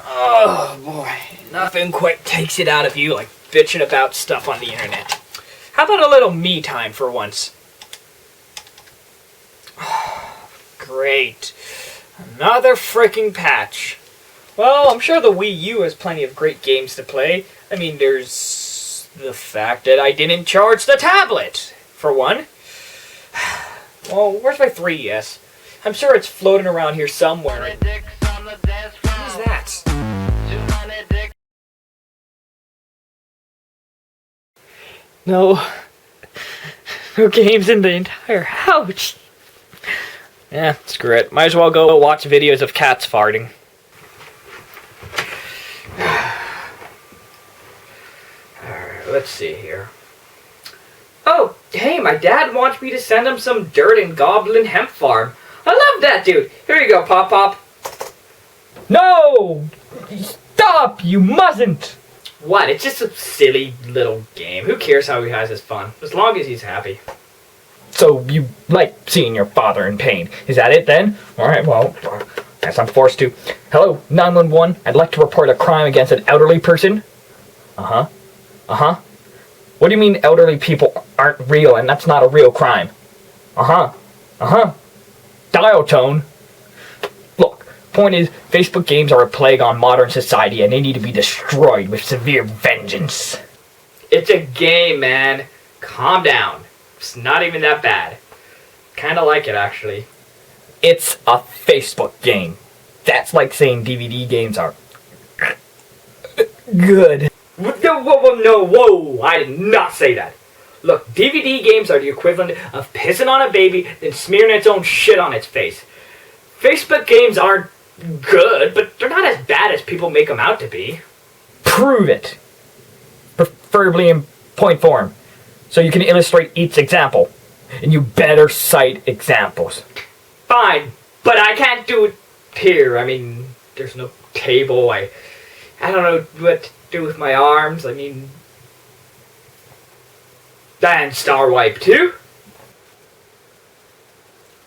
Oh boy, nothing quite takes it out of you like bitching about stuff on the internet. How about a little me time for once? Great. Another freaking patch. Well, I'm sure the Wii U has plenty of great games to play. I mean, there's the fact that I didn't charge the tablet, for one. Well, where's my 3DS? I'm sure it's floating around here somewhere. Who's that? No games in the entire house. Yeah, screw it. Might as well go watch videos of cats farting. Alright, let's see here. Oh, hey, my dad wants me to send him some dirt in Goblin Hemp Farm. I love that, dude. Here you go, Pop Pop. No! Stop! You mustn't! What? It's just a silly little game. Who cares how he has his fun? As long as he's happy. So you like seeing your father in pain. Is that it then? Alright, well, guess I'm forced to. Hello, 911. I'd like to report a crime against an elderly person. Uh-huh. Uh-huh. What do you mean elderly people aren't real and that's not a real crime? Uh-huh. Uh-huh. Dial tone. Look, point is, Facebook games are a plague on modern society and they need to be destroyed with severe vengeance. It's a game, man. Calm down. It's not even that bad. Kinda like it, actually. It's a Facebook game. That's like saying DVD games are good. Whoa, I did not say that. Look, DVD games are the equivalent of pissing on a baby and smearing its own shit on its face. Facebook games aren't good, but they're not as bad as people make them out to be. Prove it. Preferably in point form, so you can illustrate each example. And you better cite examples. Fine, but I can't do it here. I mean, there's no table. I don't know what to do with my arms. I mean, and Star Wipe too?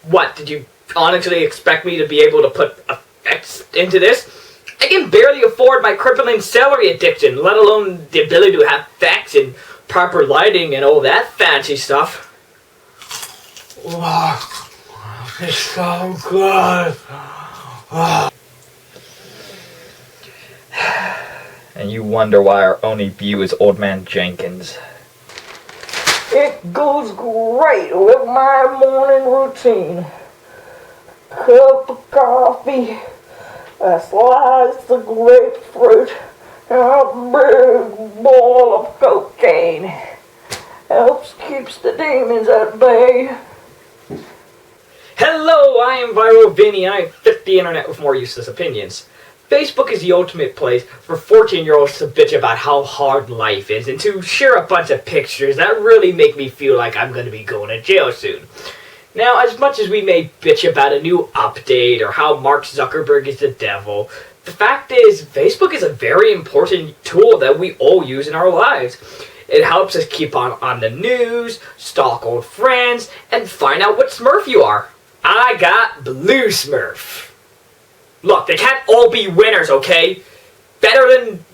What, did you honestly expect me to be able to put effects into this? I can barely afford my crippling celery addiction, let alone the ability to have effects and proper lighting and all that fancy stuff. Wow, it's so good. And you wonder why our only view is Old Man Jenkins. It goes great with my morning routine. Cup of coffee, a slice of grapefruit, and a big ball of cocaine. Helps keeps the demons at bay. Hello, I am Viral Vinnie. I fit the internet with more useless opinions. Facebook is the ultimate place for 14-year-olds to bitch about how hard life is and to share a bunch of pictures that really make me feel like I'm going to be going to jail soon. Now, as much as we may bitch about a new update or how Mark Zuckerberg is the devil, the fact is, Facebook is a very important tool that we all use in our lives. It helps us keep on the news, stalk old friends, and find out what Smurf you are. I got Blue Smurf. Look, they can't all be winners, okay? Better than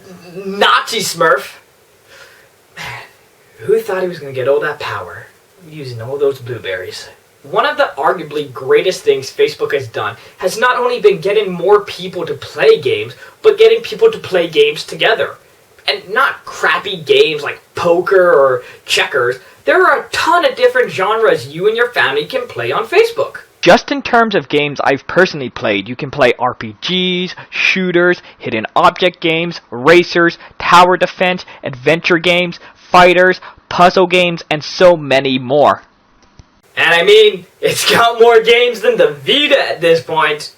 Nazi Smurf. Man, who thought he was going to get all that power using all those blueberries? One of the arguably greatest things Facebook has done has not only been getting more people to play games, but getting people to play games together. And not crappy games like poker or checkers. There are a ton of different genres you and your family can play on Facebook. Just in terms of games I've personally played, you can play RPGs, shooters, hidden object games, racers, tower defense, adventure games, fighters, puzzle games, and so many more. And I mean, it's got more games than the Vita at this point.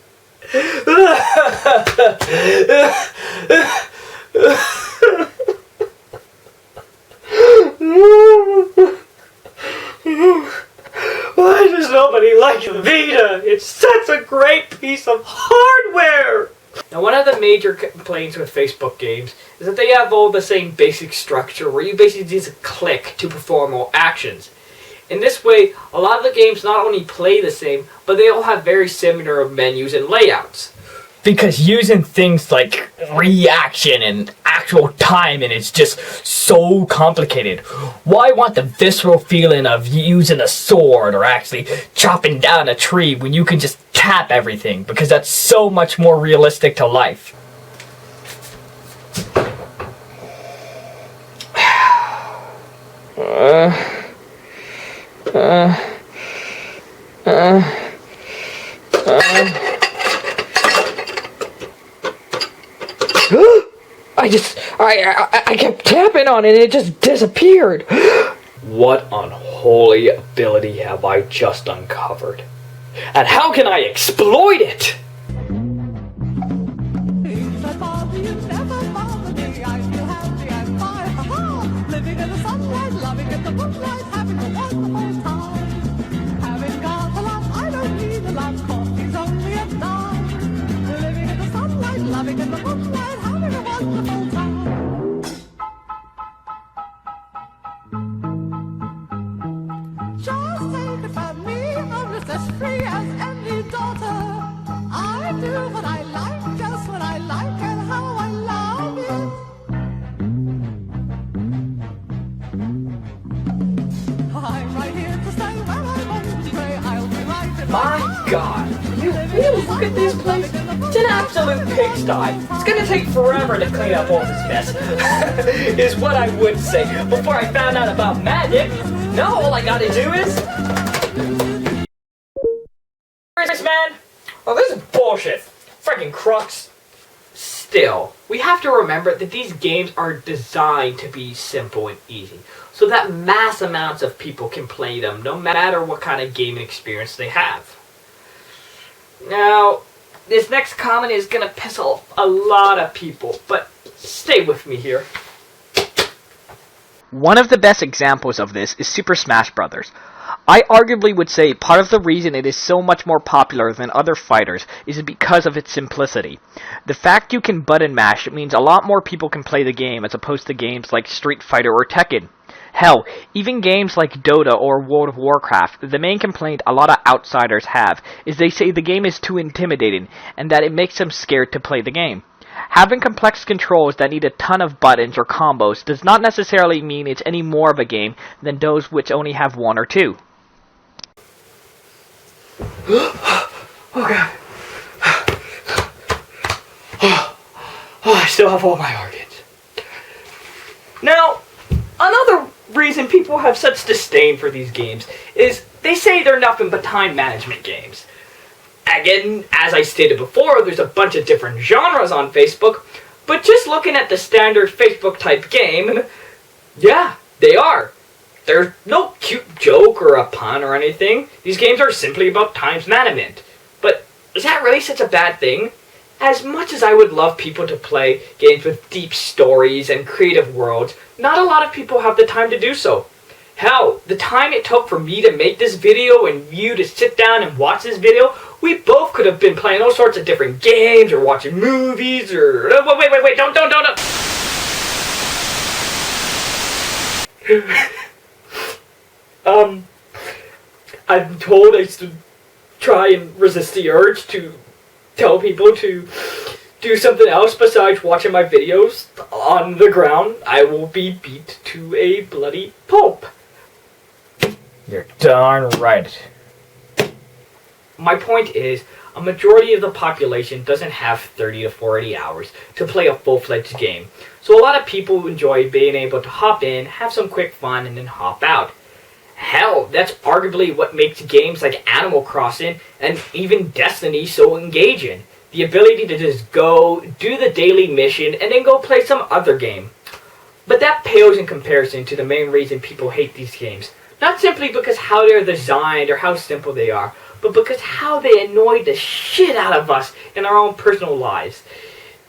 Why does nobody like the Vita? It's such a great piece of hardware! Now, one of the major complaints with Facebook games is that they have all the same basic structure where you basically just click to perform all actions. In this way, a lot of the games not only play the same, but they all have very similar menus and layouts. Because using things like reaction and actual time and it's just so complicated. Why want the visceral feeling of using a sword or actually chopping down a tree when you can just tap everything? Because that's so much more realistic to life. I kept tapping on it and it just disappeared. What unholy ability have I just uncovered? And how can I exploit it? Living in the sunlight, loving in the moonlight, having a wonderful time. Having got a lot, I don't need a lot, coffee's only a dime. Living in the sunlight, loving in the moonlight, having a wonderful time. Just take it from me, I'm just as free as any daughter. I do what I like, just what I like, and how I like it. I'm right here to stay when I want to stay. I'll be right in My God, you look at this place? It's an absolute pigsty. It's gonna take forever to clean up all this mess. Is what I would say before I found out about magic. Now all I gotta do is... This man? Oh, this is bullshit. Freaking crux. Still, we have to remember that these games are designed to be simple and easy, so that mass amounts of people can play them no matter what kind of gaming experience they have. Now, this next comment is gonna piss off a lot of people, but stay with me here. One of the best examples of this is Super Smash Bros. I arguably would say part of the reason it is so much more popular than other fighters is because of its simplicity. The fact you can button mash means a lot more people can play the game as opposed to games like Street Fighter or Tekken. Hell, even games like Dota or World of Warcraft, the main complaint a lot of outsiders have is they say the game is too intimidating and that it makes them scared to play the game. Having complex controls that need a ton of buttons or combos does not necessarily mean it's any more of a game than those which only have one or two. Oh God. I still have all my organs. Now, another reason people have such disdain for these games is they say they're nothing but time management games. Again, as I stated before, there's a bunch of different genres on Facebook, but just looking at the standard Facebook type game, yeah, they are. There's no cute joke or a pun or anything. These games are simply about time management. But is that really such a bad thing? As much as I would love people to play games with deep stories and creative worlds, not a lot of people have the time to do so. Hell, the time it took for me to make this video and you to sit down and watch this video, we both could have been playing all sorts of different games or watching movies or... Wait, don't. I'm told I should try and resist the urge to tell people to do something else besides watching my videos. On the ground, I will be beat to a bloody pulp. You're darn right. My point is, a majority of the population doesn't have 30 to 40 hours to play a full-fledged game. So a lot of people enjoy being able to hop in, have some quick fun, and then hop out. Hell, that's arguably what makes games like Animal Crossing and even Destiny so engaging. The ability to just go, do the daily mission, and then go play some other game. But that pales in comparison to the main reason people hate these games. Not simply because how they're designed or how simple they are, but because how they annoy the shit out of us in our own personal lives.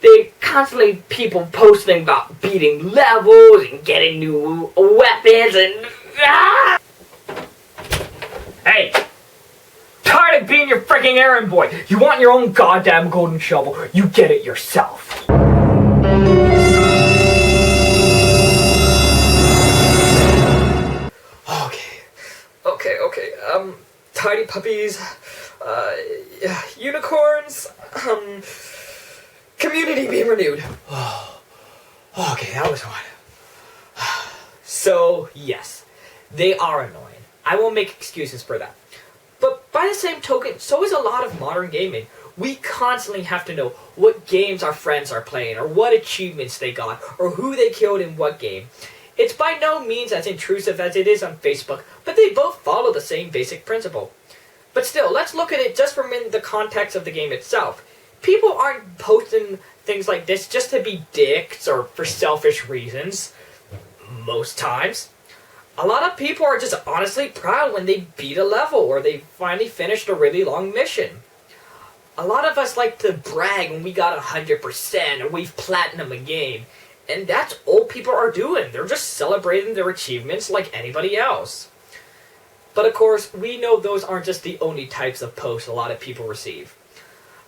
They constantly people posting about beating levels and getting new weapons and... Ah! Hey! Tired of being your freaking errand boy! You want your own goddamn golden shovel, you get it yourself. Okay. Tidy puppies, unicorns, Community be renewed. Okay, that was one. So, yes, they are annoying. I won't make excuses for that. But by the same token, so is a lot of modern gaming. We constantly have to know what games our friends are playing, or what achievements they got, or who they killed in what game. It's by no means as intrusive as it is on Facebook, but they both follow the same basic principle. But still, let's look at it just from in the context of the game itself. People aren't posting things like this just to be dicks or for selfish reasons. Most times. A lot of people are just honestly proud when they beat a level or they finally finished a really long mission. A lot of us like to brag when we got 100% or we've platinum a game. And that's all people are doing. They're just celebrating their achievements like anybody else. But of course, we know those aren't just the only types of posts a lot of people receive.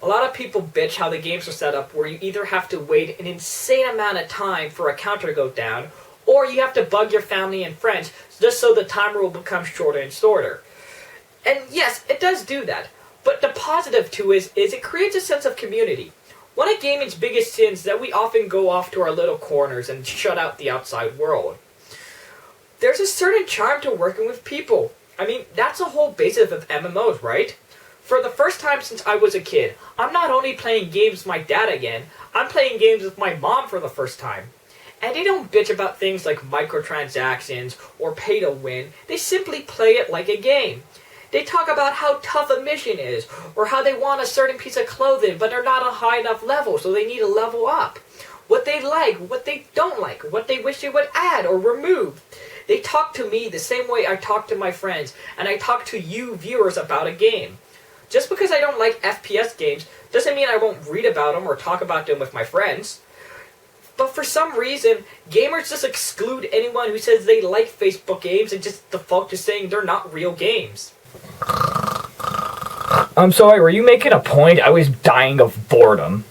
A lot of people bitch how the games are set up where you either have to wait an insane amount of time for a counter to go down, or you have to bug your family and friends just so the timer will become shorter and shorter. And yes, it does do that. But the positive too is it creates a sense of community. One of gaming's biggest sins is that we often go off to our little corners and shut out the outside world. There's a certain charm to working with people. I mean, that's the whole basis of MMOs, right? For the first time since I was a kid, I'm not only playing games with my dad again, I'm playing games with my mom for the first time. And they don't bitch about things like microtransactions or pay to win, they simply play it like a game. They talk about how tough a mission is, or how they want a certain piece of clothing but they're not a high enough level so they need to level up. What they like, what they don't like, what they wish they would add or remove. They talk to me the same way I talk to my friends, and I talk to you viewers about a game. Just because I don't like FPS games doesn't mean I won't read about them or talk about them with my friends. But for some reason, gamers just exclude anyone who says they like Facebook games and just default to saying they're not real games. I'm sorry, were you making a point? I was dying of boredom.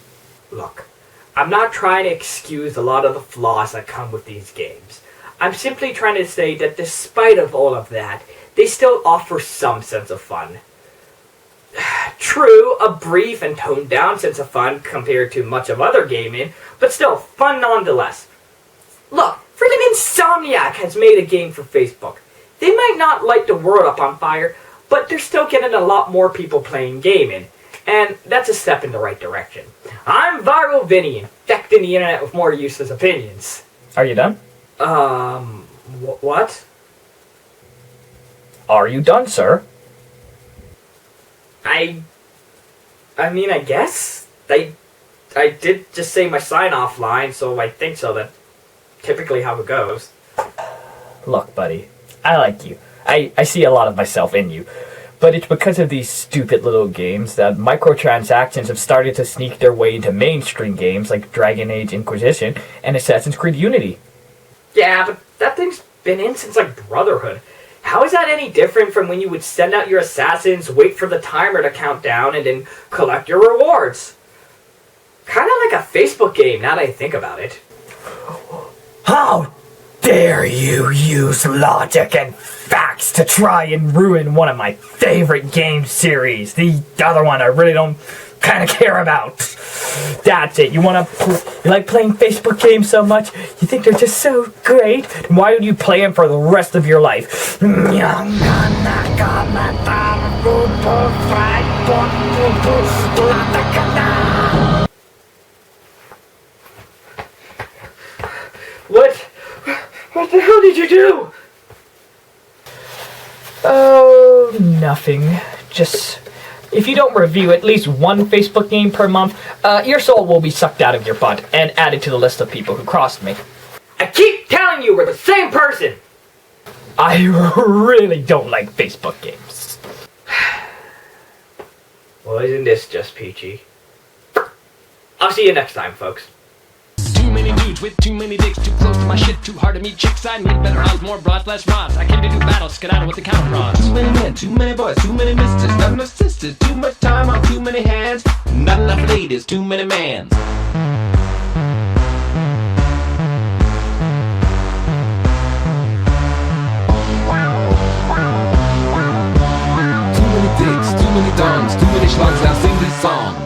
Look, I'm not trying to excuse a lot of the flaws that come with these games. I'm simply trying to say that despite of all of that, they still offer some sense of fun. True, a brief and toned down sense of fun compared to much of other gaming, but still fun nonetheless. Look, freaking Insomniac has made a game for Facebook. They might not light the world up on fire, but they're still getting a lot more people playing gaming, and that's a step in the right direction. I'm Viral Vinnie, infecting the internet with more useless opinions. Are you done? What? Are you done, sir? I mean, I guess. I did just say my sign-off line, so I think so. That's typically how it goes. Look, buddy, I like you. I see a lot of myself in you. But it's because of these stupid little games that microtransactions have started to sneak their way into mainstream games like Dragon Age Inquisition and Assassin's Creed Unity. Yeah, but that thing's been in since, like, Brotherhood. How is that any different from when you would send out your assassins, wait for the timer to count down, and then collect your rewards? Kinda like a Facebook game, now that I think about it. How dare you use logic and facts to try and ruin one of my favorite game series? The other one I really don't kind of care about. That's it. You like playing Facebook games so much? You think they're just so great? Why would you play them for the rest of your life? What the hell did you do? Oh, nothing. Just, if you don't review at least one Facebook game per month, your soul will be sucked out of your butt and added to the list of people who crossed me. I keep telling you we're the same person! I really don't like Facebook games. Well, isn't this just peachy? I'll see you next time, folks. Too many dudes with too many dicks, too close to my shit, too hard to meet chicks. I need better odds, more broads, less rods. I came to do battle, skedaddle with the counter rods. Too many men, too many boys, too many misters, not enough sisters, too much time on too many hands, not enough ladies, too many mans. Too many dicks, too many dumbs, too many schlugs, now sing this song.